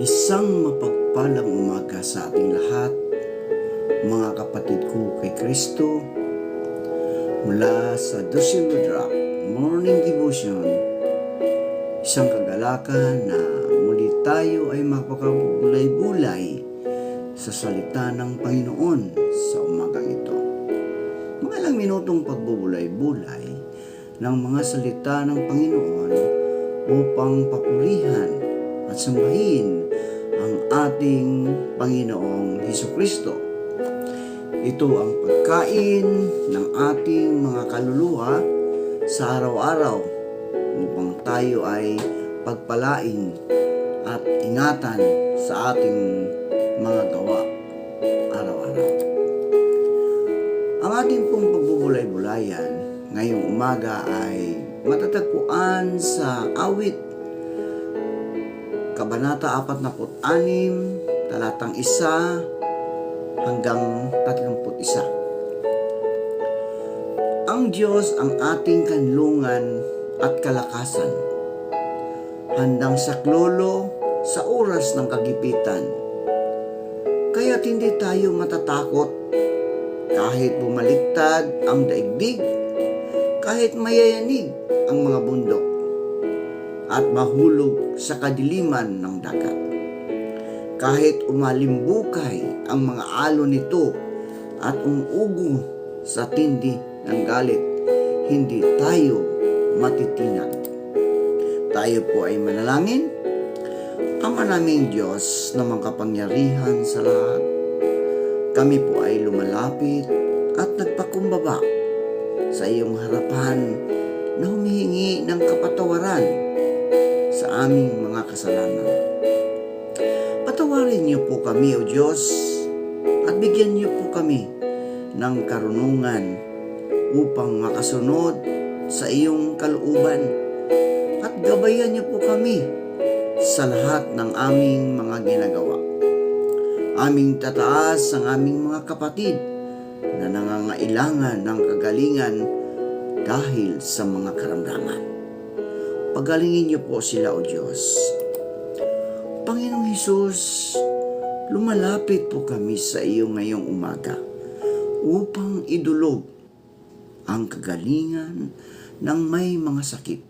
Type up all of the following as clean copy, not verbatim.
Isang mapagpalang umaga sa ating lahat, mga kapatid ko kay Kristo, mula sa Ducilo Drop Morning Devotion, isang kagalakan na muli tayo ay mapakabulay-bulay sa salita ng Panginoon sa umagang ito. Mga ilang minutong pagbubulay-bulay ng mga salita ng Panginoon upang papurihan at sambahin ang ating Panginoong Hesukristo. Ito ang pagkain ng ating mga kaluluwa sa araw-araw upang tayo ay pagpalain at ingatan sa ating mga gawa araw-araw. Ang ating pong pagbubulay-bulayan ngayong umaga ay matatagpuan sa Awit Kabanata 46, talatang 1 hanggang 31. Ang Diyos ang ating kanlungan at kalakasan, handang saklolo sa oras ng kagipitan. Kaya't hindi tayo matatakot kahit bumaliktad ang daigdig, kahit mayayanig ang mga bundok at mahulog sa kadiliman ng dagat. Kahit umalimbukay ang mga alon nito at umuugo sa tindi ng galit, hindi tayo matitinag. Tayo po ay manalangin. Ama naming Diyos na makapangyarihan sa lahat, kami po ay lumalapit at nagpakumbaba sa iyong harapan na humihingi ng kapatawaran sa aming mga kasalanan. Patawarin niyo po kami, O Diyos, at bigyan niyo po kami ng karunungan upang makasunod sa iyong kalooban, at gabayan niyo po kami sa lahat ng aming mga ginagawa. Aming tataas ang aming mga kapatid na nangangailangan ng kagalingan dahil sa mga karamdaman. Pagalingin niyo po sila, O Diyos. Panginoong Hesus, lumalapit po kami sa iyo ngayong umaga upang idulog ang kagalingan ng may mga sakit.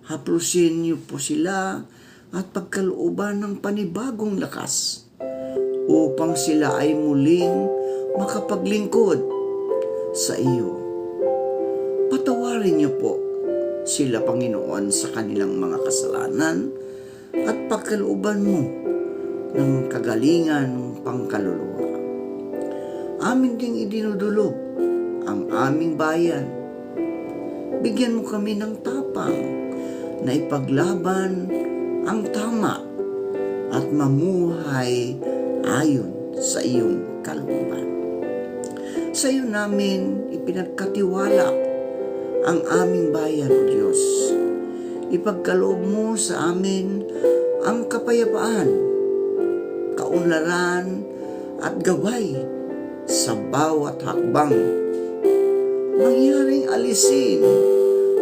Haplusin niyo po sila at pagkalooban ng panibagong lakas upang sila ay muling makapaglingkod sa iyo. Patawarin niyo po sila, Panginoon, sa kanilang mga kasalanan at pagkalooban mo ng kagalingan pangkaluluwa. Amin ding idinudulog ang aming bayan. Bigyan mo kami ng tapang na ipaglaban ang tama at mamuhay ayon sa iyong kalooban. Sa iyo namin ipinagkatiwala ang aming bayan, O Diyos. Ipagkaloob mo sa amin ang kapayapaan, kaunlaran at gabay sa bawat hakbang. Mangyaring alisin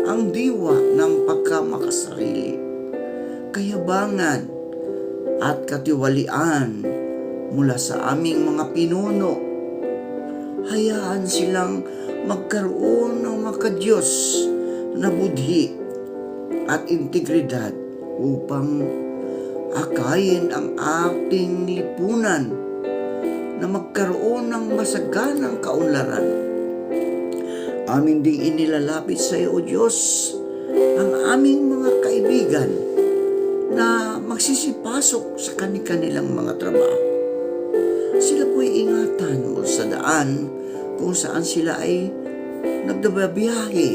ang diwa ng pagkamakasarili, kayabangan at katiwalian mula sa aming mga pinuno. Hayaan silang magkaroon ng makadiyos na budhi at integridad upang akayin ang ating lipunan na magkaroon ng masaganang kaunlaran. Amin ding inilalapit sa iyo, O Diyos, ang aming mga kaibigan na magsisipasok sa kanilang mga trabaho. Sila po'y ingatan mo sa daan kung saan sila ay nagdababiyahe.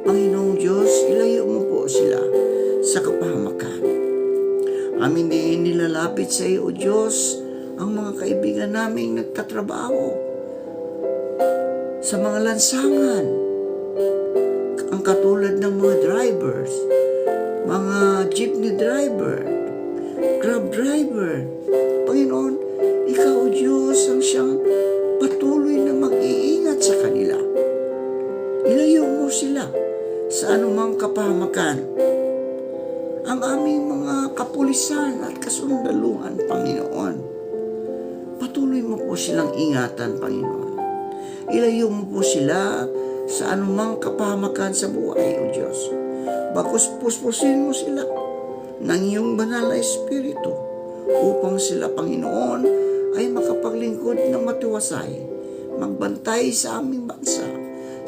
Panginoong Diyos, ilayo mo po sila sa kapahamakan. Amin din nilalapit sa iyo, O Diyos, ang mga kaibigan naming nagtatrabaho sa mga lansangan, ang katulad ng mga drivers, mga jeepney driver, grab driver. Panginoon, ikaw, O Diyos, ang siyang patuloy na mag-iingat sa kanila. Ilayo mo sila sa anumang kapahamakan ang aming mga kapulisan at kasundaluhan, Panginoon. Patuloy mo po silang ingatan, Panginoon. Ilayo mo po sila sa anumang kapahamakan sa buhay, O Diyos. Bakos puspusin mo sila ng iyong banal na Espiritu upang sila, Panginoon, ay makapaglingkod ng matiwasay, magbantay sa aming bansa,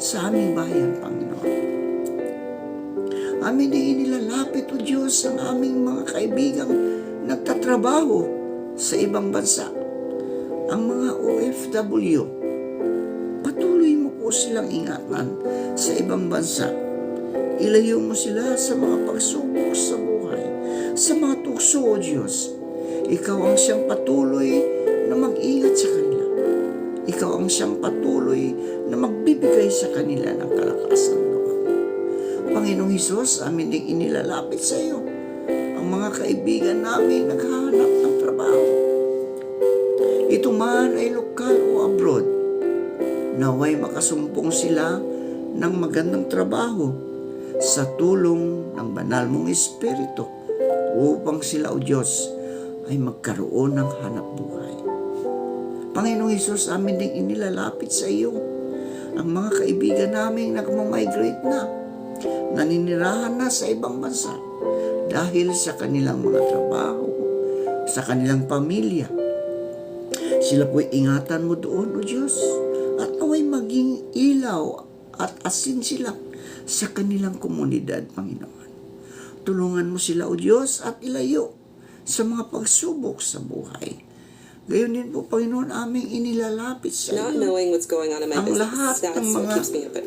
sa aming bayan, Panginoon. Amin din inilalapit, O Diyos, ang aming mga kaibigang nagtatrabaho sa ibang bansa, ang mga OFW. Patuloy mo po silang ingatan sa ibang bansa. Ilayo mo sila sa mga pagsubok sa buhay, sa mga tukso, O Diyos. Ikaw ang siyang patuloy na mag-ingat sa kanila. Ikaw ang siyang patuloy na magbibigay sa kanila ng kalakasan doon. Panginoong Hesus, amin ding inilalapit sa iyo ang mga kaibigan namin naghahanap ng trabaho. Ito man ay lokal o abroad, naway makasumpong sila ng magandang trabaho sa tulong ng banal mong Espiritu upang sila, O Diyos, ay magkaroon ng hanap buhay. Panginoong Hesus, amin ding inilalapit sa iyo ang mga kaibigan namin nagmamigrate na, naninirahan na sa ibang bansa dahil sa kanilang mga trabaho, sa kanilang pamilya. Sila po'y ingatan mo doon, O Diyos, at naway maging ilaw at asin sila sa kanilang komunidad, Panginoon. Tulungan mo sila, O Diyos, at ilayo sa mga pagsubok sa buhay. Gayon din po, Panginoon, aming inilalapit sa iyo ang lahat ng mga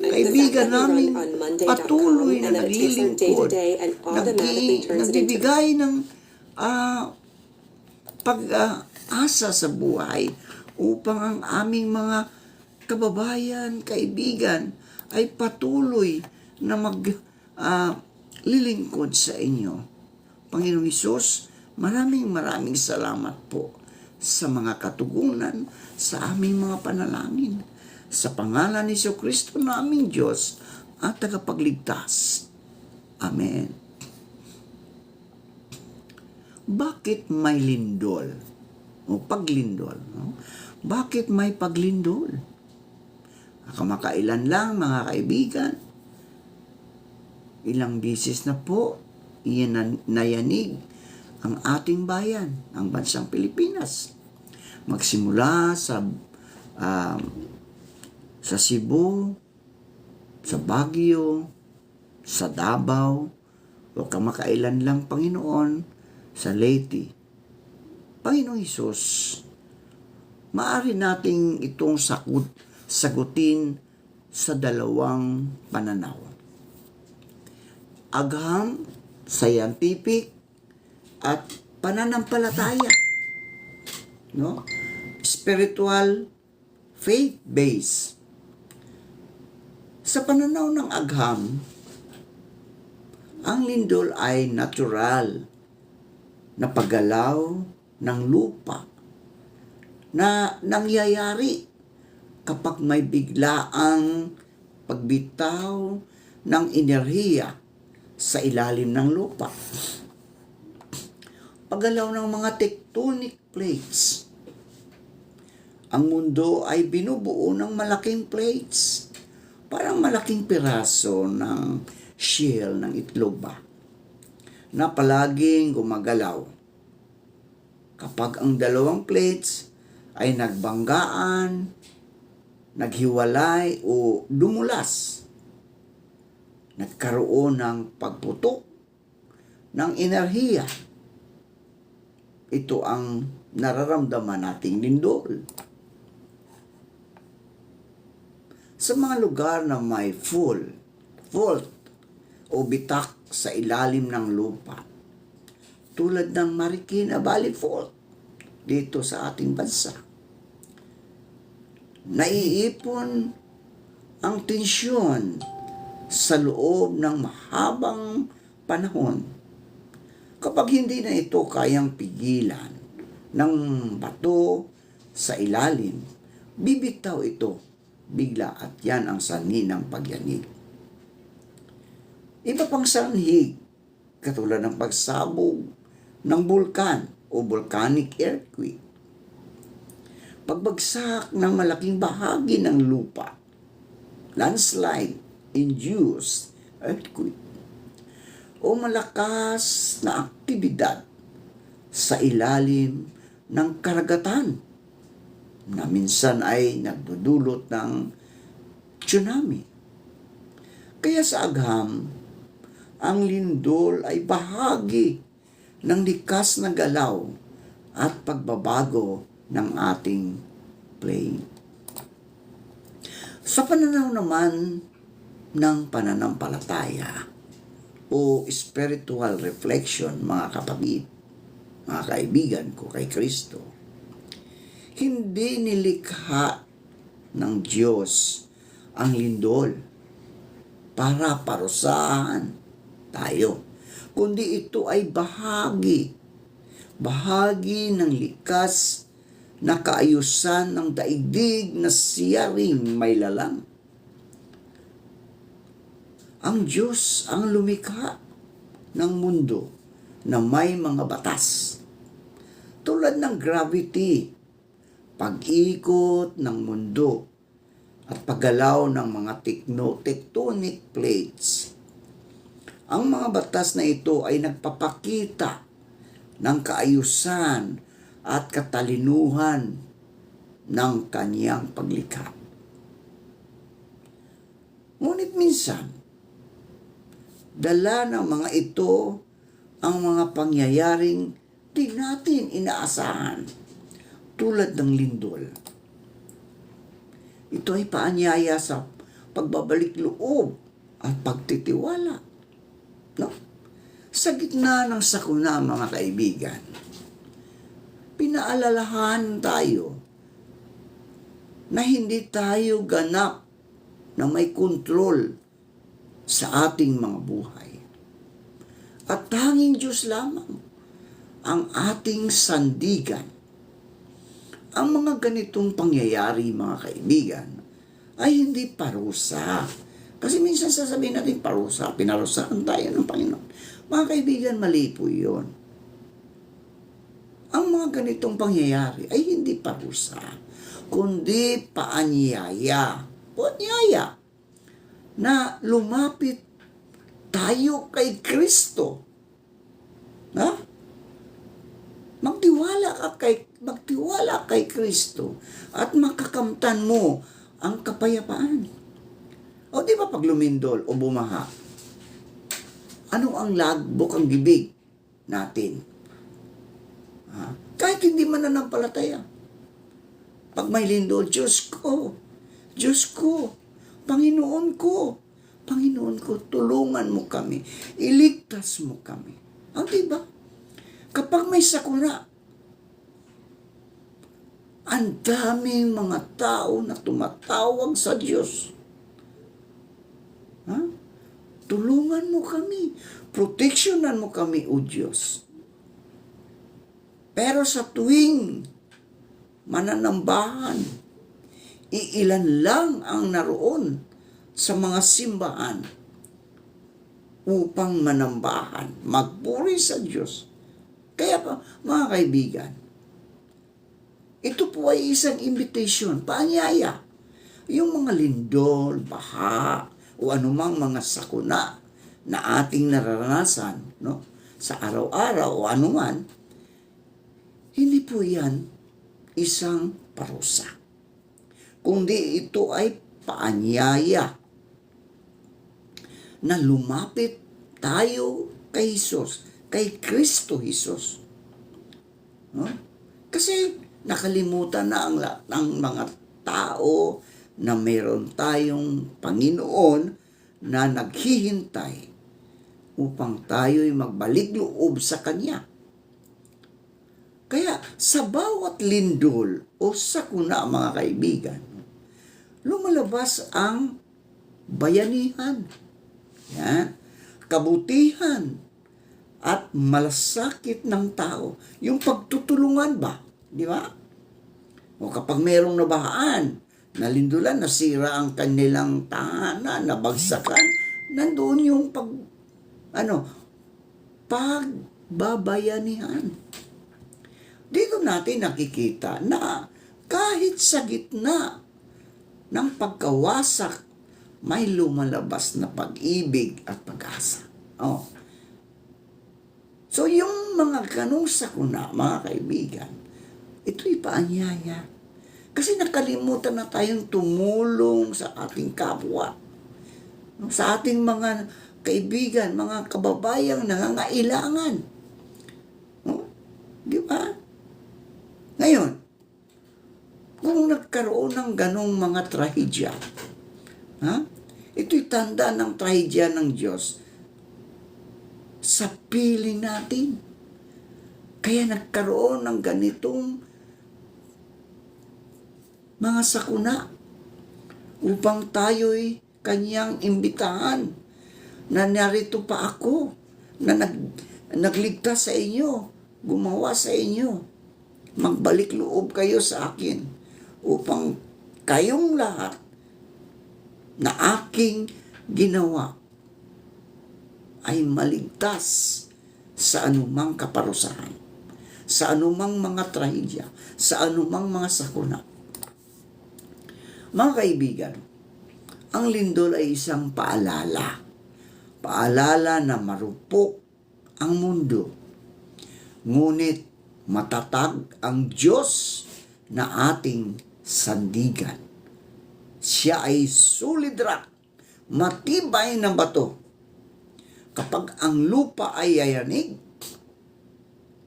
kaibigan namin patuloy na naglilingkod, nagbibigay ng pag-asa sa buhay upang ang aming mga kababayan, kaibigan ay patuloy na maglilingkod sa inyo. Panginoong Hesus, maraming salamat po sa mga katugunan sa aming mga panalangin. Sa pangalan ni Jesucristo na aming Diyos at tagapagligtas. Amen. Bakit may lindol? O paglindol? No? Bakit may paglindol? Kamakailan lang, mga kaibigan, ilang bisis na po iyan nayanig ang ating bayan, ang bansang Pilipinas. Magsimula sa Cebu, sa Baguio, sa Davao, o kamakailan lang, Panginoon, sa Leyte. Panginoong Hesus, maaari nating itong sagutin sa dalawang pananaw. Agham, scientific, at pananampalataya. No? Spiritual, faith-based. Sa pananaw ng agham, ang lindol ay natural na paggalaw ng lupa na nangyayari kapag may biglaang pagbitaw ng enerhiya sa ilalim ng lupa. Paggalaw ng mga tectonic plates. Ang mundo ay binubuo ng malaking plates, parang malaking piraso ng shell ng itlog ba, na palaging gumagalaw. Kapag ang dalawang plates ay nagbanggaan, naghiwalay o dumulas, nagkaroon ng pagputok ng enerhiya. Ito ang nararamdaman nating lindol. Sa mga lugar na may fault o bitak sa ilalim ng lupa, tulad ng Marikina Valley Fault dito sa ating bansa, naiipon ang tensyon sa loob ng mahabang panahon. Kapag hindi na ito kayang pigilan ng bato sa ilalim, bibitaw ito bigla at yan ang sanhi ng pagyanig. Iba pang sanhi katulad ng pagsabog ng bulkan o volcanic earthquake, pagbagsak ng malaking bahagi ng lupa, landslide induced earthquake, o malakas na aktibidad sa ilalim ng karagatan na minsan ay nagdudulot ng tsunami. Kaya sa agham, ang lindol ay bahagi ng likas na galaw at pagbabago ng ating plane. Sa pananaw naman ng pananampalataya o spiritual reflection, mga kapatid, mga kaibigan ko kay Kristo, hindi nilikha ng Diyos ang lindol para parusahan tayo, kundi ito ay bahagi ng likas na kaayusan ng daigdig na siya ring may lalang. Ang Diyos ang lumikha ng mundo na may mga batas, tulad ng gravity, pag-ikot ng mundo, at paggalaw ng mga tectonic plates. Ang mga batas na ito ay nagpapakita ng kaayusan at katalinuhan ng kanyang paglikha. Ngunit minsan, dala ng mga ito ang mga pangyayaring di natin inaasahan, tulad ng lindol. Ito ay paanyaya sa pagbabalik loob at pagtitiwala. No? Sa gitna ng sakuna, mga kaibigan, pinaalalahan tayo na hindi tayo ganap na may kontrol sa ating mga buhay. At tanging Diyos lamang ang ating sandigan. Ang mga ganitong pangyayari, mga kaibigan, ay hindi parusa. Kasi minsan sasabihin natin parusa, pinarusahan tayo ng Panginoon. Mga kaibigan, mali po yun. Ang mga ganitong pangyayari ay hindi parusa, kundi paanyaya. Paanyaya na lumapit tayo kay Kristo. Ha? Magtiwala kay Kristo at makakamtan mo ang kapayapaan. O di ba pag lumindol o bumaha, ano ang lagbok ang bibig natin? Kahit hindi mananampalataya. Pag may lindol, Diyos ko, Panginoon ko, tulungan mo kami, iligtas mo kami. Di ba? Kapag may sakuna, ang daming mga tao na tumatawag sa Diyos. Tulungan mo kami, proteksyonan mo kami, O Diyos. Pero sa tuwing mananambahan, iilan lang ang naroon sa mga simbahan upang manambahan, magpuri sa Diyos. Kaya pa, mga kaibigan, ito po ay isang invitation, paanyaya. Yung mga lindol, baha, o anumang mga sakuna na ating nararanasan, no, sa araw-araw o anuman, hindi po yan isang parusa. Kundi ito ay paanyaya na lumapit tayo kay Jesus, kay Kristo Jesus. No? Kasi nakalimutan na ang mga tao na mayroon tayong Panginoon na naghihintay upang tayo'y magbalik loob sa Kanya. Kaya sa bawat lindol o sakuna, mga kaibigan, lumalabas ang bayanihan, kabutihan, at malasakit ng tao. Yung pagtutulungan ba? Di ba? O kapag mayroong nabahaan, nalindulan, nasira ang kanilang tahanan, nabagsakan, nandoon yung pagbabayanihan. Dito natin nakikita na kahit sa gitna ng pagkawasak, may lumalabas na pag-ibig at pag-asa. Oh. So yung mga ganong sakuna, mga kaibigan, ito'y paanyaya. Kasi nakalimutan na tayong tumulong sa ating kapwa. Sa ating mga kaibigan, mga kababayang nangangailangan. Oh, di ba? Ngayon, kung nagkaroon ng ganong mga trahedya, ito'y tanda ng trahedya ng Diyos sa piling natin. Kaya nagkaroon ng ganitong mga sakuna upang tayo'y kanyang imbitahan na narito pa ako, na nagligtas sa inyo, gumawa sa inyo. Magbalik loob kayo sa akin upang kayong lahat na aking ginawa ay maligtas sa anumang kaparusahan, sa anumang mga trahedya, sa anumang mga sakuna. Mga kaibigan, ang lindol ay isang paalala. Paalala na marupok ang mundo. Ngunit matatag ang Diyos na ating sandigan. Siya ay solid rock, matibay na bato. Kapag ang lupa ay yayanig,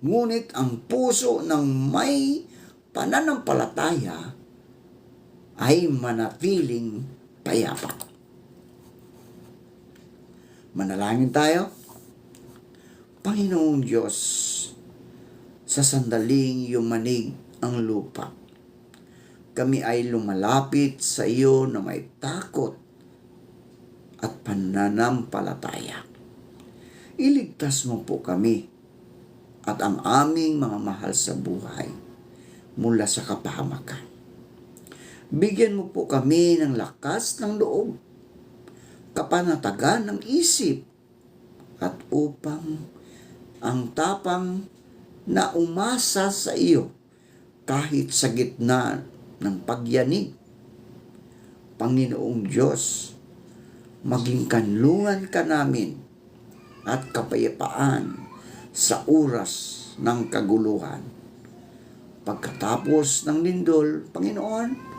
ngunit ang puso ng may pananampalataya ay manatiling payapa. Manalangin tayo. Panginoong Diyos, sa sandaling yumanig ang lupa, kami ay lumalapit sa iyo na may takot at pananampalataya. Iligtas mo po kami at ang aming mga mahal sa buhay mula sa kapahamakan. Bigyan mo po kami ng lakas ng loob, kapanatagan ng isip, at upang ang tapang na umasa sa iyo kahit sa gitna ng pagyanig. Panginoong Diyos, maging kanlungan ka namin at kapayapaan sa oras ng kaguluhan. Pagkatapos ng lindol, Panginoon,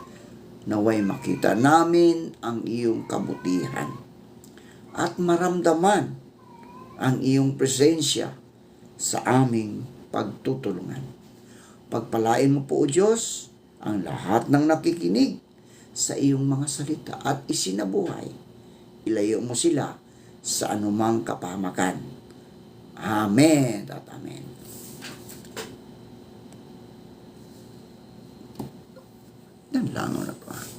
naway makita namin ang iyong kabutihan at maramdaman ang iyong presensya sa aming pagtutulungan. Pagpalain mo po, O Diyos, ang lahat ng nakikinig sa iyong mga salita at isinabuhay. Ilayo mo sila sa anumang kapahamakan. Amen at amen. Nanlangon na pa.